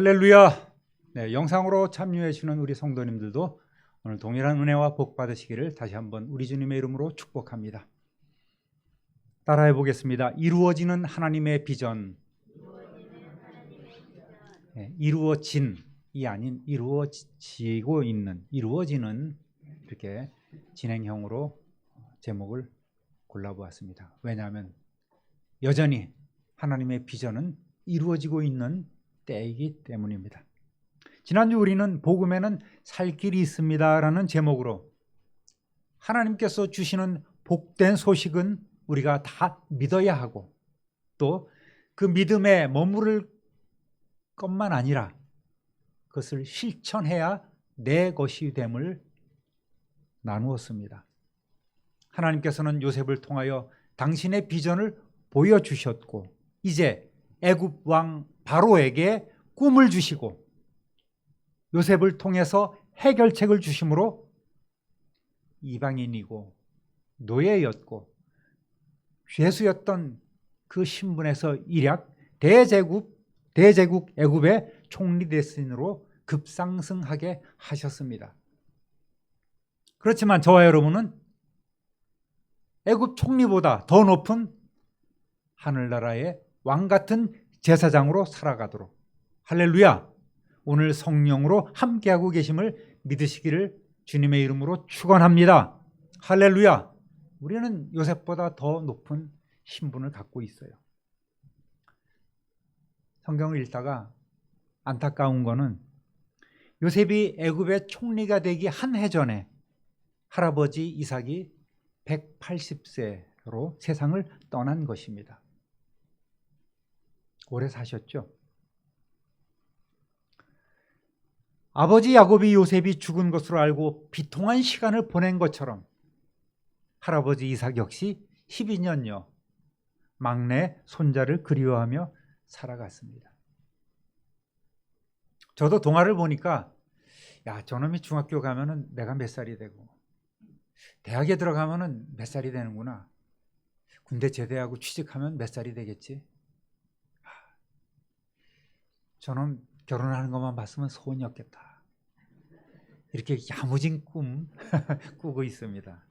할렐루야. 네, 영상으로 참여해 주시는 우리 성도님들도 오늘 동일한 은혜와 복 받으시기를 다시 한번 우리 주님의 이름으로 축복합니다. 따라해 보겠습니다. 이루어지는 하나님의 비전. 네, 이루어진이 아닌 이루어지고 있는, 이루어지는, 이렇게 진행형으로 제목을 골라보았습니다. 왜냐하면 여전히 하나님의 비전은 이루어지고 있는 때이기 때문입니다. 지난주 우리는 복음에는 살 길이 있습니다 라는 제목으로 하나님께서 주시는 복된 소식은 우리가 다 믿어야 하고, 또 그 믿음에 머무를 것만 아니라 그것을 실천해야 내 것이 됨을 나누었습니다. 하나님께서는 요셉을 통하여 당신의 비전을 보여주셨고, 이제 애굽 왕 바로에게 꿈을 주시고 요셉을 통해서 해결책을 주심으로 이방인이고 노예였고 죄수였던 그 신분에서 일약 대제국 애굽의 총리 대신으로 급상승하게 하셨습니다. 그렇지만 저와 여러분은 애굽 총리보다 더 높은 하늘나라의 왕 같은 제사장으로 살아가도록, 할렐루야, 오늘 성령으로 함께하고 계심을 믿으시기를 주님의 이름으로 축원합니다. 할렐루야. 우리는 요셉보다 더 높은 신분을 갖고 있어요. 성경을 읽다가 안타까운 거는 요셉이 애굽의 총리가 되기 한 해 전에 할아버지 이삭이 180세로 세상을 떠난 것입니다. 오래 사셨죠? 아버지 야곱이 요셉이 죽은 것으로 알고 비통한 시간을 보낸 것처럼 할아버지 이삭 역시 12년여 막내 손자를 그리워하며 살아갔습니다. 저도 동화를 보니까 저놈이 중학교 가면은 내가 몇 살이 되고 대학에 들어가면은 몇 살이 되는구나, 군대 제대하고 취직하면 몇 살이 되겠지, 저놈 결혼하는 것만 봤으면 소원이었겠다, 이렇게 야무진 꿈 꾸고 있습니다.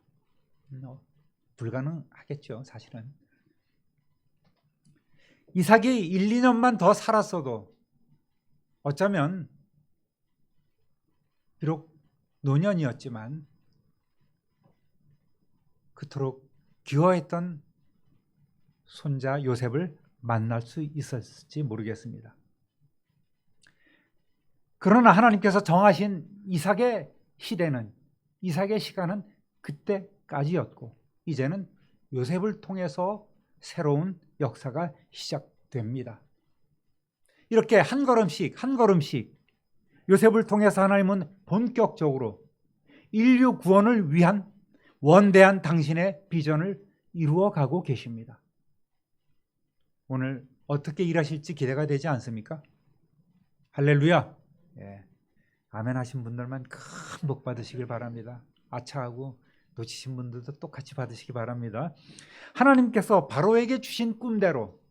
불가능하겠죠, 사실은. 이삭이 1, 2년만 더 살았어도 어쩌면 비록 노년이었지만 그토록 귀화했던 손자 요셉을 만날 수 있었을지 모르겠습니다. 그러나 하나님께서 정하신 이삭의 시대는, 이삭의 시간은 그때까지였고, 이제는 요셉을 통해서 새로운 역사가 시작됩니다. 이렇게 한 걸음씩 한 걸음씩 요셉을 통해서 하나님은 본격적으로 인류 구원을 위한 원대한 당신의 비전을 이루어가고 계십니다. 오늘 어떻게 일하실지 기대가 되지 않습니까? 할렐루야. 아멘 하신 분들만 큰 복 받으시길 바랍니다. 아차하고 놓치신 분들도 똑같이 받으시기 바랍니다. 하나님께서 바로에게 주신 꿈대로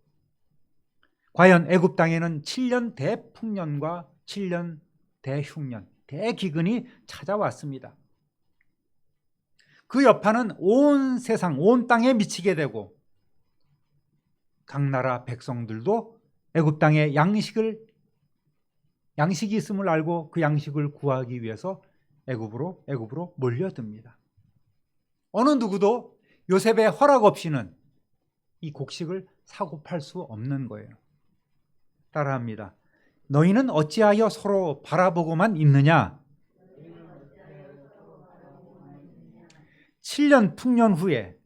과연 애굽 땅에는 7년 대풍년과 7년 대흉년, 대기근이 찾아왔습니다. 그 여파는 온 세상, 온 땅에 미치게 되고 각 나라 백성들도 애굽 땅에 양식이 있음을 알고 그 양식을 구하기 위해서 애굽으로 몰려듭니다. 어느 누구도 요셉의 허락 없이는 이 곡식을 사고 팔 수 없는 거예요. 따라합니다. 너희는 어찌하여 서로 바라보고만 있느냐? 7년 풍년 후에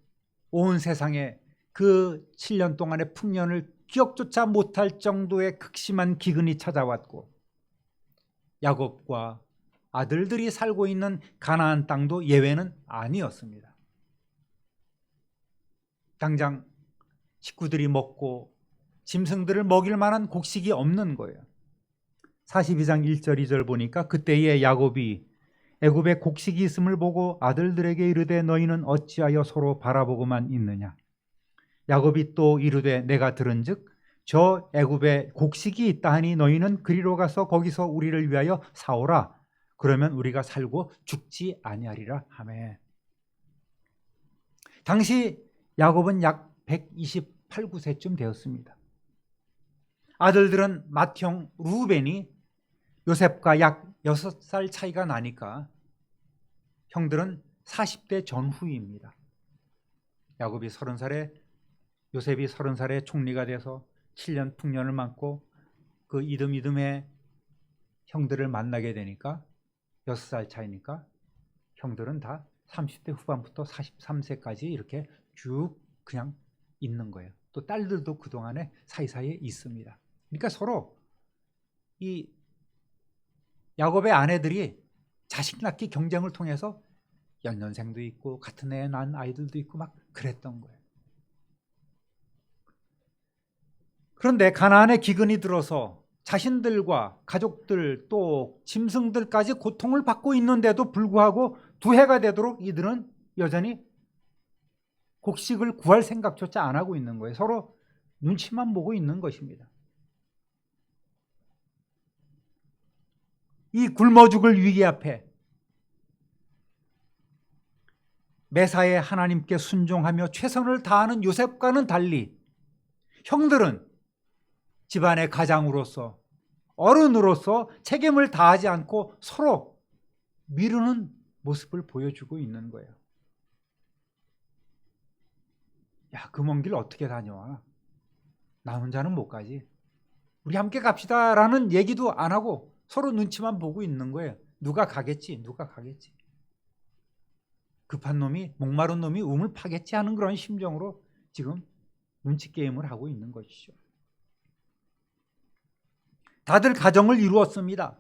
온 세상에 그 7년 동안의 풍년을 기억조차 못할 정도의 극심한 기근이 찾아왔고, 야곱과 아들들이 살고 있는 가나안 땅도 예외는 아니었습니다. 당장 식구들이 먹고 짐승들을 먹일 만한 곡식이 없는 거예요. 42장 1절 2절 보니까 그때에 야곱이 애굽에 곡식이 있음을 보고 아들들에게 이르되 너희는 어찌하여 서로 바라보고만 있느냐? 야곱이 또 이르되 내가 들은즉 저 애굽에 곡식이 있다 하니 너희는 그리로 가서 거기서 우리를 위하여 사오라. 그러면 우리가 살고 죽지 아니하리라 하매. 당시 야곱은 약 128, 9세쯤 되었습니다. 아들들은 맏형 루벤이 요셉과 약 6살 차이가 나니까 형들은 40대 전후입니다. 야곱이 30살에 요셉이 30살에 총리가 돼서 7년 풍년을 맞고 그 이듬해 형들을 만나게 되니까 6살 차이니까 형들은 다 30대 후반부터 43세까지 이렇게 쭉 그냥 있는 거예요. 또 딸들도 그동안에 사이사이에 있습니다. 그러니까 서로 이 야곱의 아내들이 자식 낳기 경쟁을 통해서 연년생도 있고 같은 해에 난 아이들도 있고 막 그랬던 거예요. 그런데 가나안의 기근이 들어서 자신들과 가족들 또 짐승들까지 고통을 받고 있는데도 불구하고 두 해가 되도록 이들은 여전히 곡식을 구할 생각조차 안 하고 있는 거예요. 서로 눈치만 보고 있는 것입니다. 이 굶어 죽을 위기 앞에 매사에 하나님께 순종하며 최선을 다하는 요셉과는 달리 형들은 집안의 가장으로서 어른으로서 책임을 다하지 않고 서로 미루는 모습을 보여주고 있는 거예요. 야, 그 먼 길 어떻게 다녀와? 나 혼자는 못 가지. 우리 함께 갑시다 라는 얘기도 안 하고 서로 눈치만 보고 있는 거예요. 누가 가겠지, 누가 가겠지. 급한 놈이, 목마른 놈이 우물 파겠지 하는 그런 심정으로 지금 눈치 게임을 하고 있는 것이죠. 다들 가정을 이루었습니다.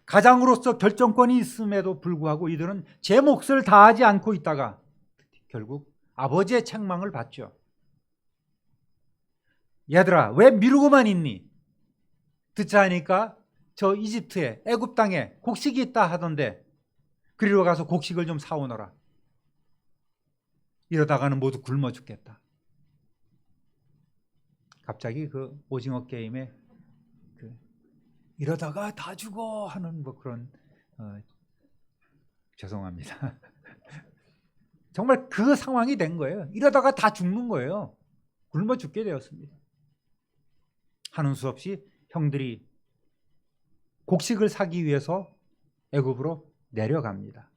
가장으로서 결정권이 있음에도 불구하고 이들은 제 몫을 다하지 않고 있다가 결국 아버지의 책망을 받죠. 얘들아, 왜 미루고만 있니? 듣자 하니까 저 이집트에 애굽 땅에 곡식이 있다 하던데 그리로 가서 곡식을 좀 사오너라. 이러다가는 모두 굶어 죽겠다. 갑자기 그 오징어 게임에 이러다가 다 죽어 하는 뭐 그런 죄송합니다. 정말 그 상황이 된 거예요. 이러다가 다 죽는 거예요. 굶어 죽게 되었습니다. 하는 수 없이 형들이 곡식을 사기 위해서 애굽으로 내려갑니다.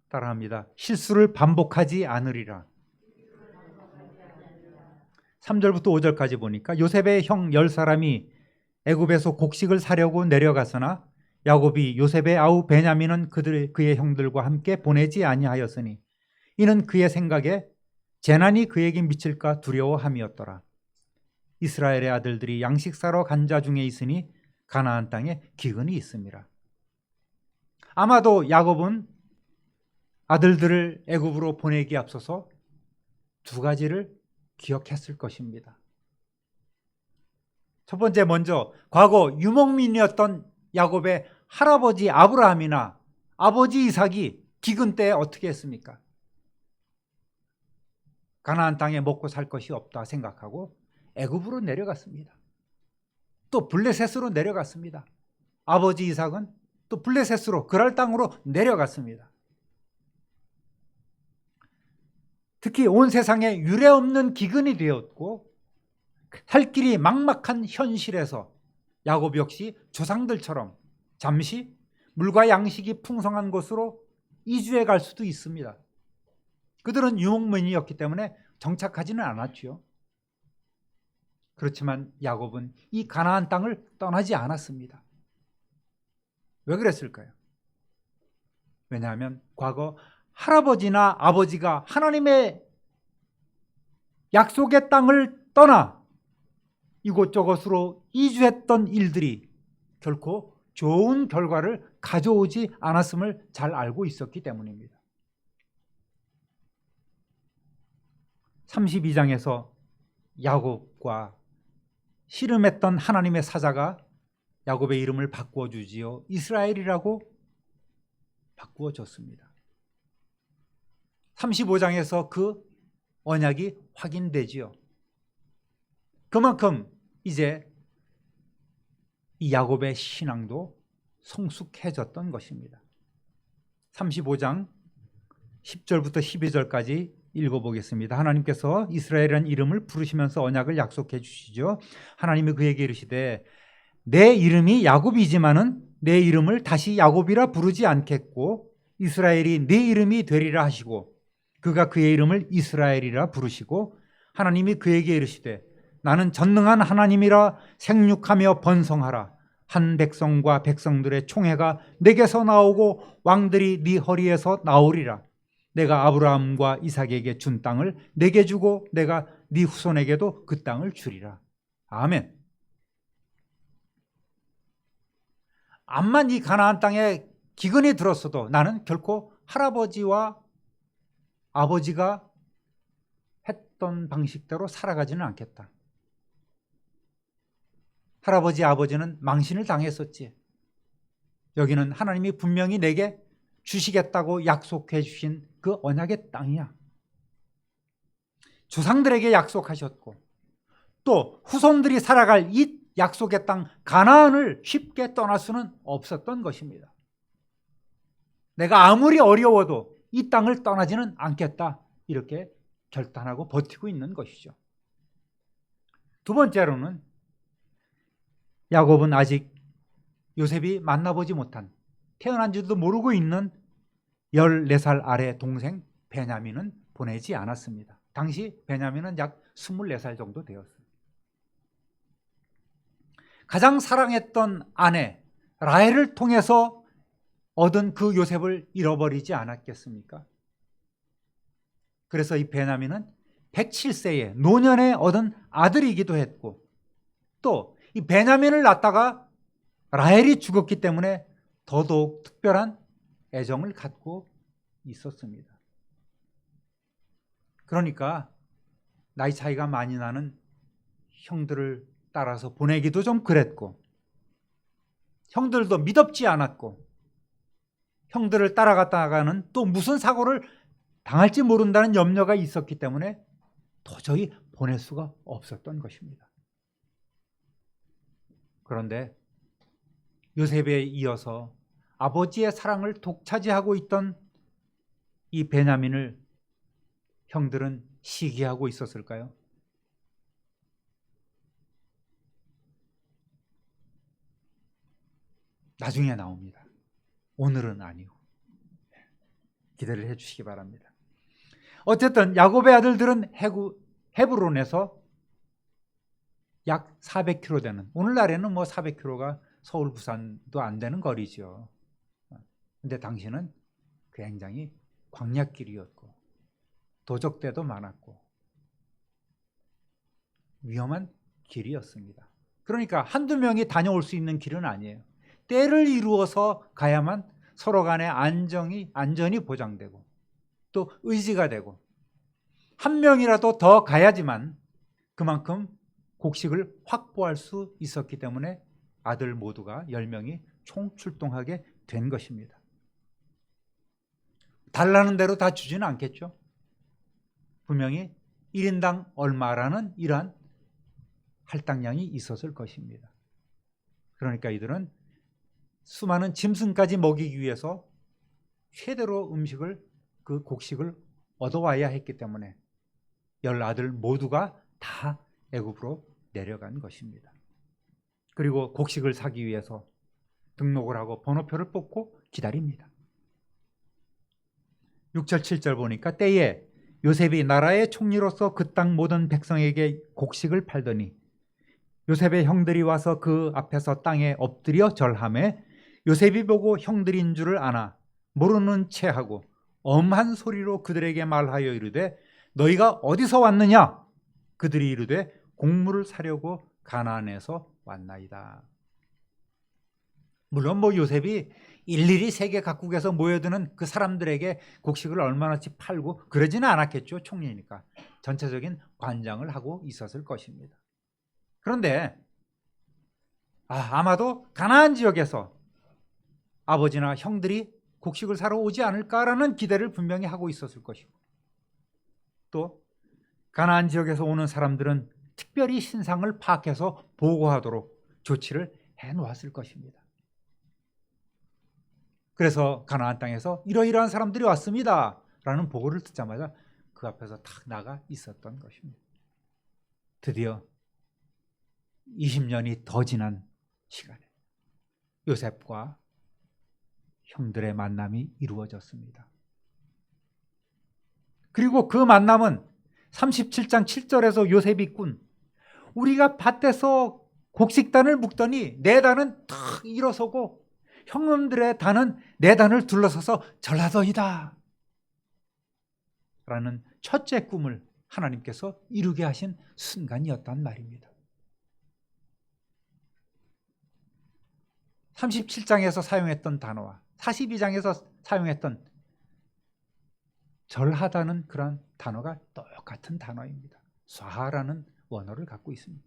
따라합니다. 실수를 반복하지 않으리라. 3절부터 5절까지 보니까 요셉의 형 10사람이 애굽에서 곡식을 사려고 내려갔으나 야곱이 요셉의 아우 베냐민은 그의 형들과 함께 보내지 아니하였으니 이는 그의 생각에 재난이 그에게 미칠까 두려워함이었더라. 이스라엘의 아들들이 양식 사러 간 자 중에 있으니 가나안 땅에 기근이 있습니다. 아마도 야곱은 아들들을 애굽으로 보내기에 앞서서 두 가지를 기억했을 것입니다. 첫 번째, 먼저 과거 유목민이었던 야곱의 할아버지 아브라함이나 아버지 이삭이 기근 때에 어떻게 했습니까? 가나안 땅에 먹고 살 것이 없다 생각하고 애굽으로 내려갔습니다. 또 블레셋으로 내려갔습니다. 아버지 이삭은 또 블레셋으로 그랄 땅으로 내려갔습니다. 특히 온 세상에 유례없는 기근이 되었고 살 길이 막막한 현실에서 야곱 역시 조상들처럼 잠시 물과 양식이 풍성한 곳으로 이주해 갈 수도 있습니다. 그들은 유목민이었기 때문에 정착하지는 않았죠. 그렇지만 야곱은 이 가나안 땅을 떠나지 않았습니다. 왜 그랬을까요? 왜냐하면 과거 할아버지나 아버지가 하나님의 약속의 땅을 떠나 이곳저곳으로 이주했던 일들이 결코 좋은 결과를 가져오지 않았음을 잘 알고 있었기 때문입니다. 32장에서 야곱과 씨름했던 하나님의 사자가 야곱의 이름을 바꾸어 주지요. 이스라엘이라고 바꾸어 줬습니다. 35장에서 그 언약이 확인되지요. 그만큼 이제 이 야곱의 신앙도 성숙해졌던 것입니다. 35장 10절부터 12절까지 읽어보겠습니다. 하나님께서 이스라엘이라는 이름을 부르시면서 언약을 약속해 주시죠. 하나님이 그에게 이르시되 내 이름이 야곱이지만은 내 이름을 다시 야곱이라 부르지 않겠고 이스라엘이 네 이름이 되리라 하시고 그가 그의 이름을 이스라엘이라 부르시고 하나님이 그에게 이르시되 나는 전능한 하나님이라 생육하며 번성하라. 한 백성과 백성들의 총회가 내게서 나오고 왕들이 네 허리에서 나오리라. 내가 아브라함과 이삭에게 준 땅을 내게 주고 내가 네 후손에게도 그 땅을 주리라. 아멘. 암만 이 가나안 땅에 기근이 들었어도 나는 결코 할아버지와 아버지가 했던 방식대로 살아가지는 않겠다. 할아버지, 아버지는 망신을 당했었지. 여기는 하나님이 분명히 내게 주시겠다고 약속해 주신 그 언약의 땅이야. 조상들에게 약속하셨고 또 후손들이 살아갈 이 약속의 땅 가나안을 쉽게 떠날 수는 없었던 것입니다. 내가 아무리 어려워도 이 땅을 떠나지는 않겠다 이렇게 결단하고 버티고 있는 것이죠. 두 번째로는 야곱은 아직 요셉이 만나보지 못한 태어난 지도 모르고 있는 14살 아래 동생 베냐민은 보내지 않았습니다. 당시 베냐민은 약 24살 정도 되었어요. 가장 사랑했던 아내 라헬을 통해서 얻은 그 요셉을 잃어버리지 않았겠습니까? 그래서 이 베냐민은 107세에 노년에 얻은 아들이기도 했고 또 이 베냐민을 낳다가 라헬이 죽었기 때문에 더더욱 특별한 애정을 갖고 있었습니다. 그러니까 나이 차이가 많이 나는 형들을 따라서 보내기도 좀 그랬고 형들도 믿업지 않았고 형들을 따라갔다가는 또 무슨 사고를 당할지 모른다는 염려가 있었기 때문에 도저히 보낼 수가 없었던 것입니다. 그런데 요셉에 이어서 아버지의 사랑을 독차지하고 있던 이 베냐민을 형들은 시기하고 있었을까요? 나중에 나옵니다. 오늘은 아니고 기대를 해주시기 바랍니다. 어쨌든 야곱의 아들들은 헤브론에서 약 400km 되는, 오늘날에는 뭐 400km가 서울 부산도 안 되는 거리죠. 근데 당시는 굉장히 광약길이었고 도적대도 많았고 위험한 길이었습니다. 그러니까 한두 명이 다녀올 수 있는 길은 아니에요. 때를 이루어서 가야만 서로 간의 안전이 보장되고 또 의지가 되고 한 명이라도 더 가야지만 그만큼 곡식을 확보할 수 있었기 때문에 아들 모두가 10명이 총출동하게 된 것입니다. 달라는 대로 다 주지는 않겠죠. 분명히 1인당 얼마라는 이러한 할당량이 있었을 것입니다. 그러니까 이들은 수많은 짐승까지 먹이기 위해서 최대로 그 곡식을 얻어와야 했기 때문에 10아들 모두가 다 애굽으로 내려간 것입니다. 그리고 곡식을 사기 위해서 등록을 하고 번호표를 뽑고 기다립니다. 6절 7절 보니까 때에 요셉이 나라의 총리로서 그 땅 모든 백성에게 곡식을 팔더니 요셉의 형들이 와서 그 앞에서 땅에 엎드려 절하매 요셉이 보고 형들인 줄을 아나 모르는 체하고 엄한 소리로 그들에게 말하여 이르되 너희가 어디서 왔느냐? 그들이 이르되 곡물을 사려고 가나안에서 왔나이다. 물론 요셉이 일일이 세계 각국에서 모여드는 그 사람들에게 곡식을 얼마나치 팔고 그러지는 않았겠죠. 총리니까 전체적인 관장을 하고 있었을 것입니다. 그런데 아마도 가나안 지역에서 아버지나 형들이 곡식을 사러 오지 않을까라는 기대를 분명히 하고 있었을 것이고 또 가나안 지역에서 오는 사람들은 특별히 신상을 파악해서 보고하도록 조치를 해놓았을 것입니다. 그래서 가나안 땅에서 이러이러한 사람들이 왔습니다 라는 보고를 듣자마자 그 앞에서 탁 나가 있었던 것입니다. 드디어 20년이 더 지난 시간에 요셉과 형들의 만남이 이루어졌습니다. 그리고 그 만남은 37장 7절에서 요셉이 꾼 우리가 밭에서 곡식단을 묶더니 내 단은 탁 일어서고 형님들의 단은 내 단을 둘러서서 절하더이다 라는 첫째 꿈을 하나님께서 이루게 하신 순간이었단 말입니다. 37장에서 사용했던 단어와 42장에서 사용했던 절하다는 그런 단어가 똑같은 단어입니다. 쏴라는 원어를 갖고 있습니다.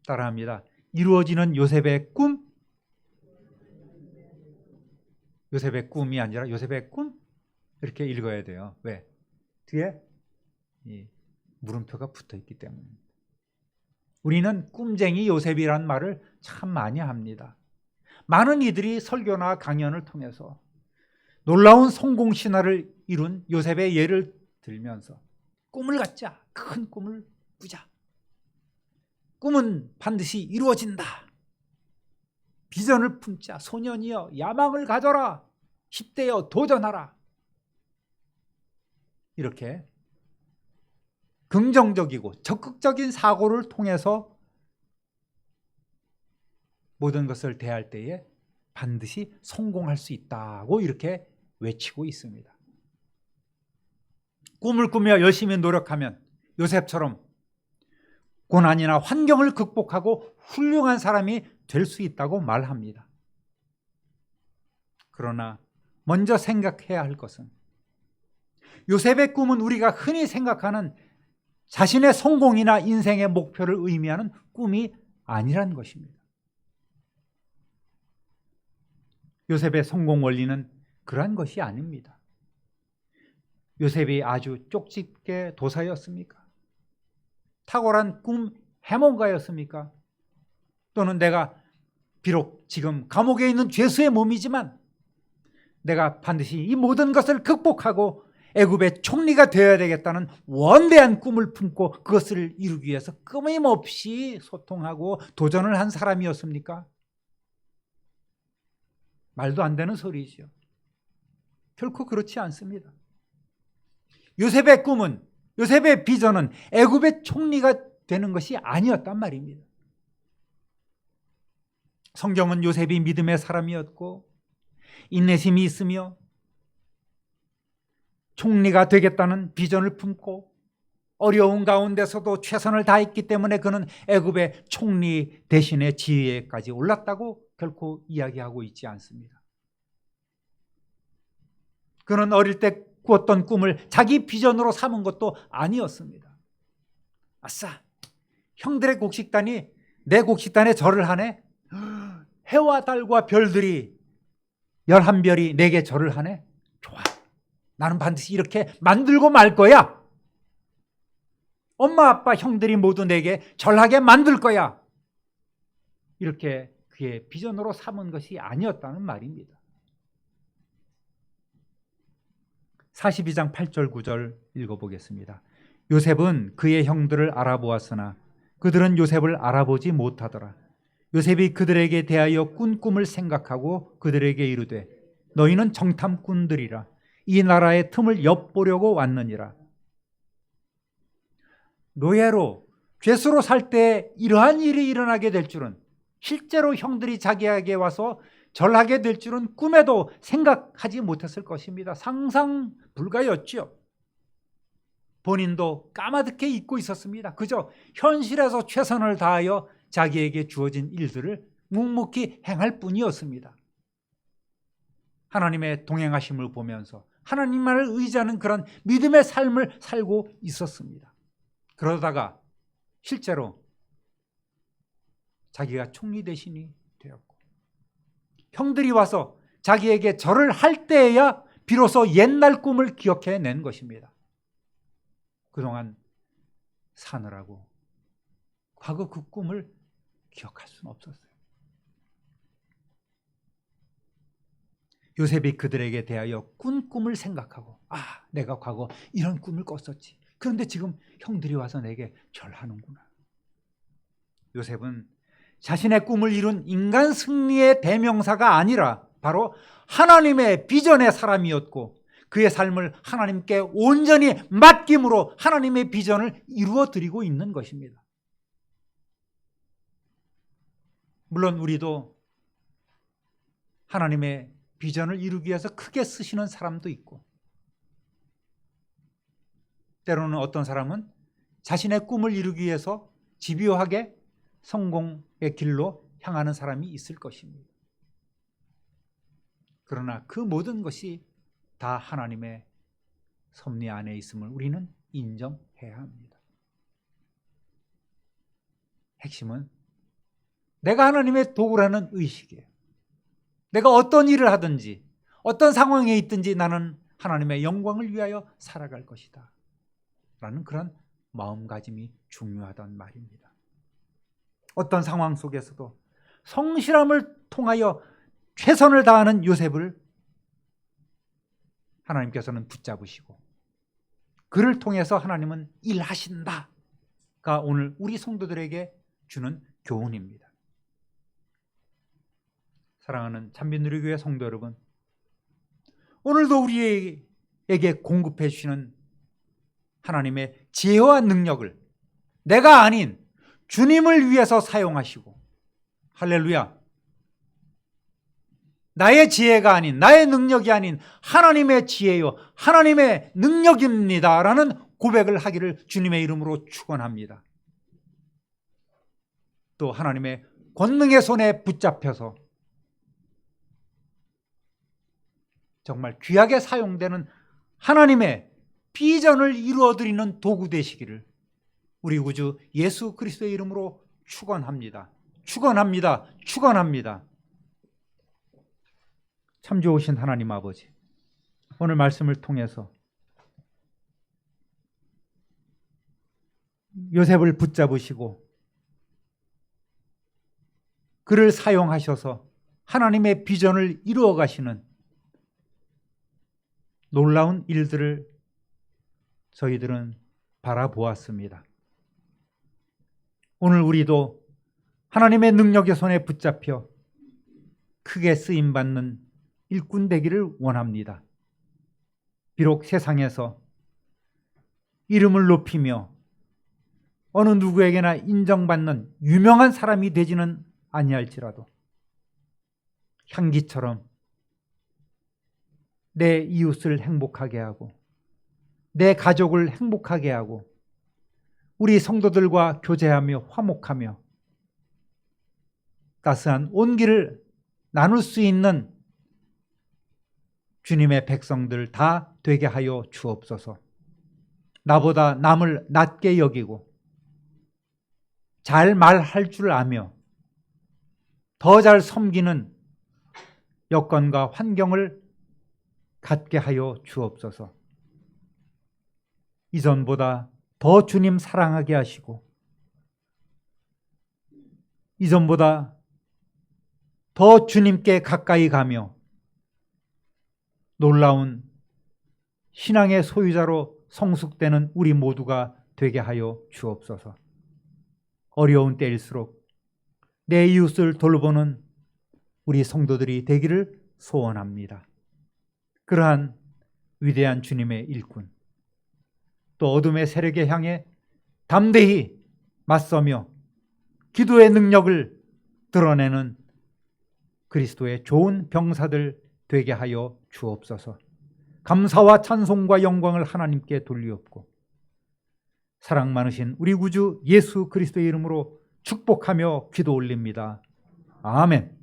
따라합니다. 이루어지는 요셉의 꿈, 요셉의 꿈이 아니라 요셉의 꿈 이렇게 읽어야 돼요. 왜? 뒤에 이 물음표가 붙어 있기 때문입니다. 우리는 꿈쟁이 요셉이란 말을 참 많이 합니다. 많은 이들이 설교나 강연을 통해서 놀라운 성공 신화를 이룬 요셉의 예를 들면서 꿈을 갖자, 큰 꿈을 꾸자. 꿈은 반드시 이루어진다. 비전을 품자. 소년이여 야망을 가져라. 10대여 도전하라. 이렇게 긍정적이고 적극적인 사고를 통해서 모든 것을 대할 때에 반드시 성공할 수 있다고 이렇게 외치고 있습니다. 꿈을 꾸며 열심히 노력하면 요셉처럼 고난이나 환경을 극복하고 훌륭한 사람이 될 수 있다고 말합니다. 그러나 먼저 생각해야 할 것은 요셉의 꿈은 우리가 흔히 생각하는 자신의 성공이나 인생의 목표를 의미하는 꿈이 아니란 것입니다. 요셉의 성공 원리는 그러한 것이 아닙니다. 요셉이 아주 쪽집게 도사였습니까? 탁월한 꿈 해몽가였습니까? 또는 내가 비록 지금 감옥에 있는 죄수의 몸이지만 내가 반드시 이 모든 것을 극복하고 애굽의 총리가 되어야 되겠다는 원대한 꿈을 품고 그것을 이루기 위해서 끊임없이 소통하고 도전을 한 사람이었습니까? 말도 안 되는 소리죠. 결코 그렇지 않습니다. 요셉의 꿈은, 요셉의 비전은 애굽의 총리가 되는 것이 아니었단 말입니다. 성경은 요셉이 믿음의 사람이었고 인내심이 있으며 총리가 되겠다는 비전을 품고 어려운 가운데서도 최선을 다했기 때문에 그는 애굽의 총리 대신의 지위에까지 올랐다고 결코 이야기하고 있지 않습니다. 그는 어릴 때 꾸었던 꿈을 자기 비전으로 삼은 것도 아니었습니다. 아싸, 형들의 곡식단이 내 곡식단에 절을 하네. 해와 달과 별들이 11별이 내게 절을 하네. 좋아, 나는 반드시 이렇게 만들고 말 거야. 엄마 아빠 형들이 모두 내게 절하게 만들 거야. 이렇게 그의 비전으로 삼은 것이 아니었다는 말입니다. 42장 8절 9절 읽어보겠습니다. 요셉은 그의 형들을 알아보았으나 그들은 요셉을 알아보지 못하더라. 요셉이 그들에게 대하여 꾼 꿈을 생각하고 그들에게 이르되 너희는 정탐꾼들이라. 이 나라의 틈을 엿보려고 왔느니라. 노예로 죄수로 살 때 이러한 일이 일어나게 될 줄은, 실제로 형들이 자기에게 와서 절하게 될 줄은 꿈에도 생각하지 못했을 것입니다. 상상 불가였죠. 본인도 까마득해 잊고 있었습니다. 그저 현실에서 최선을 다하여 자기에게 주어진 일들을 묵묵히 행할 뿐이었습니다. 하나님의 동행하심을 보면서 하나님만을 의지하는 그런 믿음의 삶을 살고 있었습니다. 그러다가 실제로 자기가 총리 대신이 되었고 형들이 와서 자기에게 절을 할 때에야 비로소 옛날 꿈을 기억해낸 것입니다. 그동안 사느라고 과거 그 꿈을 기억할 수는 없었어요. 요셉이 그들에게 대하여 꾼 꿈을 생각하고 내가 과거 이런 꿈을 꿨었지. 그런데 지금 형들이 와서 내게 절하는구나. 요셉은 자신의 꿈을 이룬 인간 승리의 대명사가 아니라 바로 하나님의 비전의 사람이었고 그의 삶을 하나님께 온전히 맡김으로 하나님의 비전을 이루어 드리고 있는 것입니다. 물론 우리도 하나님의 비전을 이루기 위해서 크게 쓰시는 사람도 있고 때로는 어떤 사람은 자신의 꿈을 이루기 위해서 집요하게 성공의 길로 향하는 사람이 있을 것입니다. 그러나 그 모든 것이 다 하나님의 섭리 안에 있음을 우리는 인정해야 합니다. 핵심은 내가 하나님의 도구라는 의식이에요. 내가 어떤 일을 하든지 어떤 상황에 있든지 나는 하나님의 영광을 위하여 살아갈 것이다 라는 그런 마음가짐이 중요하단 말입니다. 어떤 상황 속에서도 성실함을 통하여 최선을 다하는 요셉을 하나님께서는 붙잡으시고 그를 통해서 하나님은 일하신다가 오늘 우리 성도들에게 주는 교훈입니다. 사랑하는 참빛누리교회 성도 여러분, 오늘도 우리에게 공급해 주시는 하나님의 지혜와 능력을 내가 아닌 주님을 위해서 사용하시고, 할렐루야, 나의 지혜가 아닌, 나의 능력이 아닌 하나님의 지혜요 하나님의 능력입니다 라는 고백을 하기를 주님의 이름으로 축원합니다. 또 하나님의 권능의 손에 붙잡혀서 정말 귀하게 사용되는 하나님의 비전을 이루어드리는 도구 되시기를 우리 구주 예수 그리스도의 이름으로 축원합니다. 축원합니다. 축원합니다. 참 좋으신 하나님 아버지, 오늘 말씀을 통해서 요셉을 붙잡으시고 그를 사용하셔서 하나님의 비전을 이루어 가시는 놀라운 일들을 저희들은 바라보았습니다. 오늘 우리도 하나님의 능력의 손에 붙잡혀 크게 쓰임받는 일꾼 되기를 원합니다. 비록 세상에서 이름을 높이며 어느 누구에게나 인정받는 유명한 사람이 되지는 아니할지라도 향기처럼 내 이웃을 행복하게 하고 내 가족을 행복하게 하고 우리 성도들과 교제하며 화목하며 따스한 온기를 나눌 수 있는 주님의 백성들 다 되게 하여 주옵소서. 나보다 남을 낮게 여기고 잘 말할 줄 아며 더 잘 섬기는 여건과 환경을 갖게 하여 주옵소서. 이전보다 더 주님 사랑하게 하시고 이전보다 더 주님께 가까이 가며 놀라운 신앙의 소유자로 성숙되는 우리 모두가 되게 하여 주옵소서. 어려운 때일수록 내 이웃을 돌보는 우리 성도들이 되기를 소원합니다. 그러한 위대한 주님의 일꾼, 또 어둠의 세력에 향해 담대히 맞서며 기도의 능력을 드러내는 그리스도의 좋은 병사들 되게 하여 주옵소서. 감사와 찬송과 영광을 하나님께 돌리옵고 사랑 많으신 우리 구주 예수 그리스도의 이름으로 축복하며 기도 올립니다. 아멘.